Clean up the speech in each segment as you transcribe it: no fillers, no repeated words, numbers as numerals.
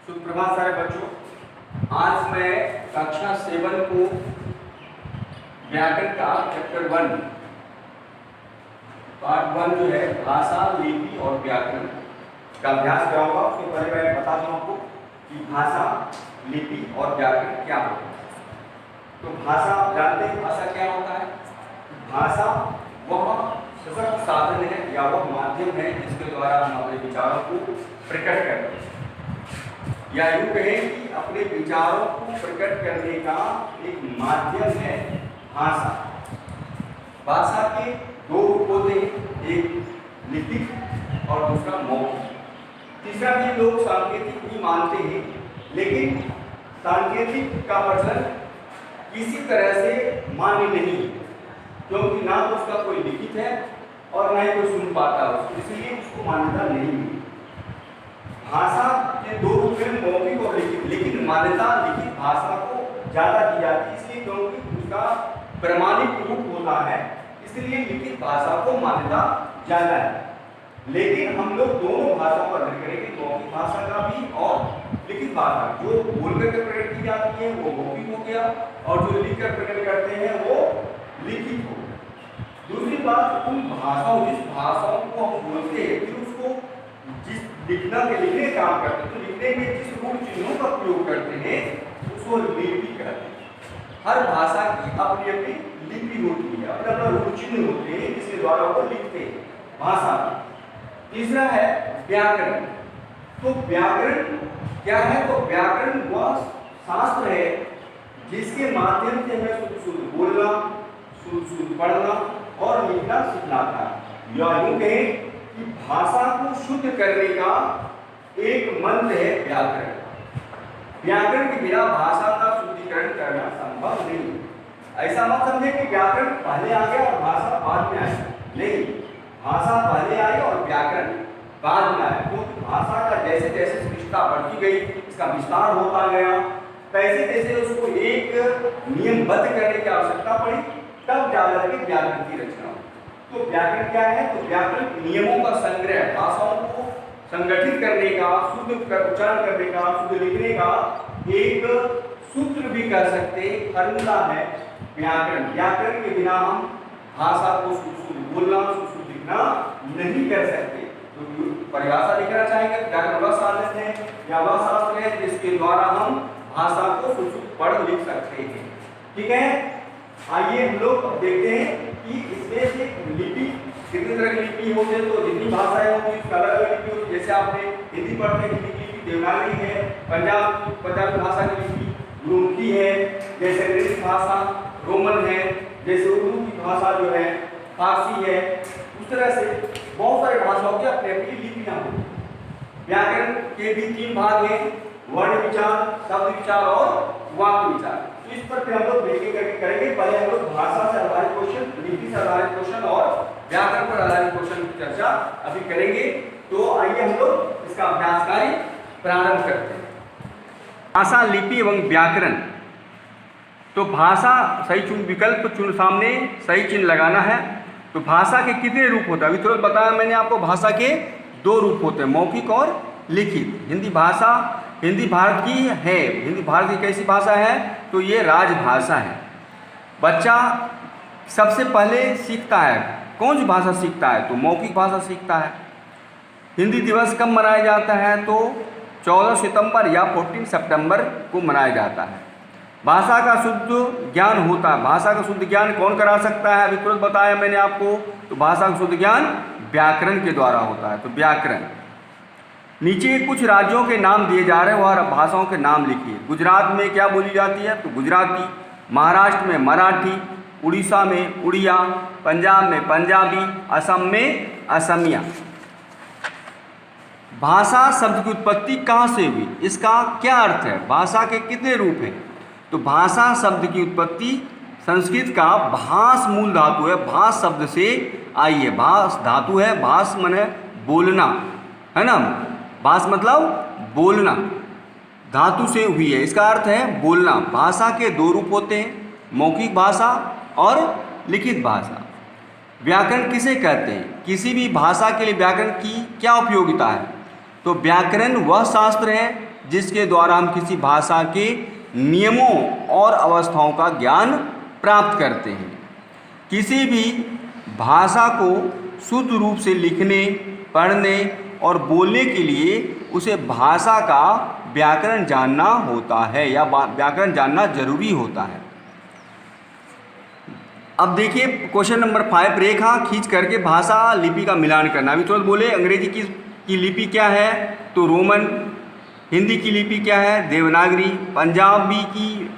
सुप्रभात सारे बच्चों। आज मैं कक्षा 7 को व्याकरण का चैप्टर 1 पार्ट 1 जो है भाषा, लिपि और व्याकरण का अभ्यास कराऊंगा। उसके पहले मैं बता दूं आपको कि भाषा, लिपि और व्याकरण क्या होता है। तो भाषा आप जानते हैं, भाषा क्या होता है। भाषा वह सशक्त साधन है या वह माध्यम है जिसके द्वारा हम अपने विचारों को प्रकट करते हैं, या यूँ कहें कि अपने विचारों को प्रकट करने का एक माध्यम है भाषा। भाषा के दो रूप होते हैं, एक लिखित और दूसरा मौखिक। तीसरा भी लोग सांकेतिक भी मानते हैं, लेकिन सांकेतिक का प्रचलन किसी तरह से मान्य नहीं, क्योंकि ना तो उसका कोई लिखित है और ना ही कोई सुन पाता है, इसलिए उसको मान्यता नहीं मिली। भाषा के दो रूप हैं, मौखिक और लिखित, लेकिन मान्यता लिखित भाषा को ज्यादा दी जाती है, इसलिए क्योंकि उसका प्रमाणिक रूप होता है, इसलिए लिखित भाषा को मान्यता ज्यादा है। लेकिन हम लोग दोनों भाषाओं पर अध्ययन करेंगे, मौखिक भाषा का भी और लिखित भाषा। जो बोलकर के प्रकट की जाती है वो मौखिक हो गया, और जो लिखकर प्रकट करते हैं वो लिखित हो गया। दूसरी बात, उन भाषाओं, जिस भाषाओं को हम बोलते हैं, फिर उसको जिस लिखने के काम करते हैं, तो लिखने में जिस रूप चिन्हों का प्रयोग करते हैं उसको लिपि कहते हैं। हर भाषा की अपनी अपनी लिपि होती है, अपना अपना रूप चिन्ह होते हैं जिसके द्वारा वो लिखते हैं भाषा में। तीसरा है व्याकरण। तो व्याकरण क्या है? तो व्याकरण वह शास्त्र है जिसके माध्यम से हमें शुद्ध शुद्ध बोलना, शुद्ध शुद्ध पढ़ना और लिखना सिखलाता है। या यूं कहें कि भाषा को शुद्ध करने का एक मंत्र है व्याकरण। व्याकरण के बिना भाषा का शुद्धिकरण करना संभव नहीं। ऐसा मत समझे कि व्याकरण पहले आ गया और भाषा बाद में आई, नहीं, भाषा पहले आई और व्याकरण बाद में आया। क्योंकि भाषा का जैसे जैसे विशेषता बढ़ती गई, इसका विस्तार होता गया, तैसे तैसे उसको एक नियमबद्ध करने की आवश्यकता पड़ी, तब जाकर के व्याकरण की रचना। तो व्याकरण क्या है? तो व्याकरण नियमों का संग्रह, भाषाओं को संगठित करने का, शुद्ध उच्चारण करने का, शुद्ध लिखने का एक सूत्र भी कर सकते, फॉर्मूला है व्याकरण। व्याकरण के बिना हम भाषा को शुद्ध बोलना, शुद्ध लिखना नहीं कर सकते। तो परिभाषा लिखना चाहेंगे, व्याकरण वह साधन है या वह शास्त्र है जिसके द्वारा हम भाषा को शुद्ध पढ़ लिख सकते हैं। ठीक है, आइए हम लोग देखते हैं कि इसमें से लिपि कितने तरह की लिपि होती है। तो जितनी भाषाएं होती है अलग अलग लिपि होती है। जैसे आपने हिंदी पढ़ते हैं, हिंदी की लिपि देवनागरी है, पंजाबी भाषा की लिपि गुरुमुखी है, जैसे अंग्रेजी भाषा रोमन है, जैसे उर्दू की भाषा जो है फारसी है। उस तरह से बहुत सारी भाषाओं की अपनी अपनी लिपियां होती हैं। व्याकरण के भी 3 भाग हैं, वर्ण विचार, शब्द विचार और वाक्य विचार। तो इस पर हम लोग करेंगे। पहले हम लोग भाषा से आधारित क्वेश्चन, लिपि से आधारित क्वेश्चन और व्याकरण पर आधारित क्वेश्चन की चर्चा अभी करेंगे। तो आइए हम लोग इसका अभ्यास कार्य प्रारंभ करते हैं। भाषा, लिपि एवं व्याकरण। तो भाषा, सही चुन विकल्प चुन, सामने सही चिन्ह लगाना है। तो भाषा के कितने रूप होते हैं? अभी तुरंत बताया मैंने आपको, भाषा के 2 रूप होते हैं, मौखिक और लिखित। हिंदी भाषा, हिंदी भारत की है। हिंदी भारत की कैसी भाषा है? तो ये राजभाषा है। बच्चा सबसे पहले सीखता है, कौन सी भाषा सीखता है? तो मौखिक भाषा सीखता है। हिंदी दिवस कब मनाया जाता है? तो 14 सितंबर या 14 सितंबर को मनाया जाता है। भाषा का शुद्ध ज्ञान होता है। भाषा का शुद्ध ज्ञान कौन करा सकता है? अभी तुरंत बताया मैंने आपको। तो भाषा का शुद्ध ज्ञान व्याकरण के द्वारा होता है। तो व्याकरण। नीचे कुछ राज्यों के नाम दिए जा रहे हैं, वह भाषाओं के नाम लिखिए। गुजरात में क्या बोली जाती है? तो गुजराती। महाराष्ट्र में मराठी, उड़ीसा में उड़िया, पंजाब में पंजाबी, असम में असमिया। भाषा शब्द की उत्पत्ति कहाँ से हुई? इसका क्या अर्थ है? भाषा के कितने रूप हैं? तो भाषा शब्द की उत्पत्ति संस्कृत का भास मूल धातु है, भास शब्द से आई है। भास धातु है, भास माने बोलना, है ना। भास मतलब बोलना, धातु से हुई है, इसका अर्थ है बोलना। भाषा के 2 रूप होते हैं, मौखिक भाषा और लिखित भाषा। व्याकरण किसे कहते हैं? किसी भी भाषा के लिए व्याकरण की क्या उपयोगिता है? तो व्याकरण वह शास्त्र है जिसके द्वारा हम किसी भाषा के नियमों और अवस्थाओं का ज्ञान प्राप्त करते हैं। किसी भी भाषा को शुद्ध रूप से लिखने, पढ़ने और बोलने के लिए उसे भाषा का व्याकरण जानना होता है या व्याकरण जानना जरूरी होता है। अब देखिए क्वेश्चन नंबर 5, रेखा खींच करके भाषा लिपि का मिलान करना। अभी तुरंत बोले अंग्रेजी की लिपि क्या है, तो रोमन। हिंदी की लिपि क्या है, देवनागरी। पंजाबी की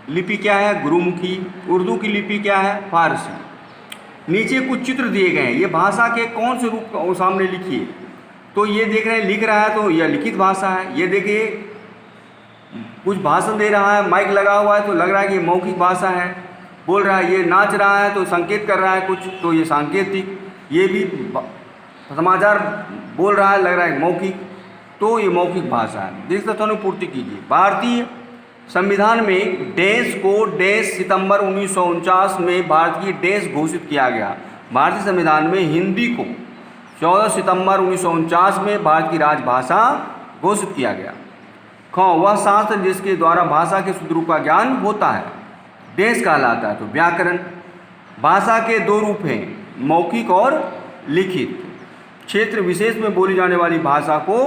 लिपि क्या है, गुरुमुखी। उर्दू की लिपि क्या है, फारसी। नीचे कुछ चित्र दिए गए हैं, ये भाषा के कौन से रूप को सामने लिखिए। तो ये देख रहे हैं लिख रहा है तो यह लिखित भाषा है। ये देखिए कुछ भाषण दे रहा है, माइक लगा हुआ है तो लग रहा है कि मौखिक भाषा है। बोल रहा है, ये नाच रहा है तो संकेत कर रहा है कुछ, तो ये सांकेतिक। ये भी समाचार बोल रहा है, लग रहा है मौखिक, तो ये मौखिक भाषा है। जिसका पूर्ति कीजिए। भारतीय संविधान में डैश को डैश सितंबर 1949 में भारत की डैश घोषित किया गया। भारतीय संविधान में हिंदी को 14 सितंबर 1949 में भारत की राजभाषा घोषित किया गया। वह शास्त्र जिसके द्वारा भाषा के शुद्ध रूप का ज्ञान होता है डैश कहलाता है, तो व्याकरण। भाषा के दो रूप हैं, मौखिक और लिखित। क्षेत्र विशेष में बोली जाने वाली भाषा को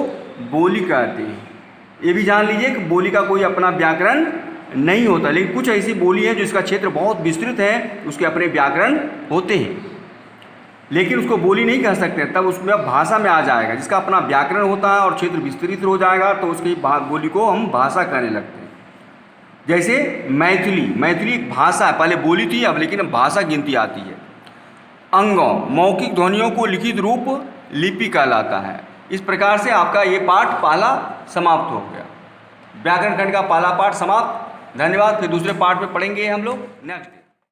बोली कहते हैं। ये भी जान लीजिए कि बोली का कोई अपना व्याकरण नहीं होता, लेकिन कुछ ऐसी बोली है जिसका क्षेत्र बहुत विस्तृत है, उसके अपने व्याकरण होते हैं, लेकिन उसको बोली नहीं कह सकते। तब उसमें भाषा में आ जाएगा, जिसका अपना व्याकरण होता है और क्षेत्र विस्तृत हो जाएगा तो उसकी बोली को हम भाषा कहने लगते हैं। जैसे मैथिली एक भाषा है, पहले बोली थी अब लेकिन भाषा गिनती आती है। अंगों, मौखिक ध्वनियों को लिखित रूप लिपि कहलाता है। इस प्रकार से आपका ये पाठ पहला समाप्त हो गया। व्याकरण खंड का पहला पाठ समाप्त। धन्यवाद। फिर दूसरे पाठ में पढ़ेंगे हम लोग नेक्स्ट।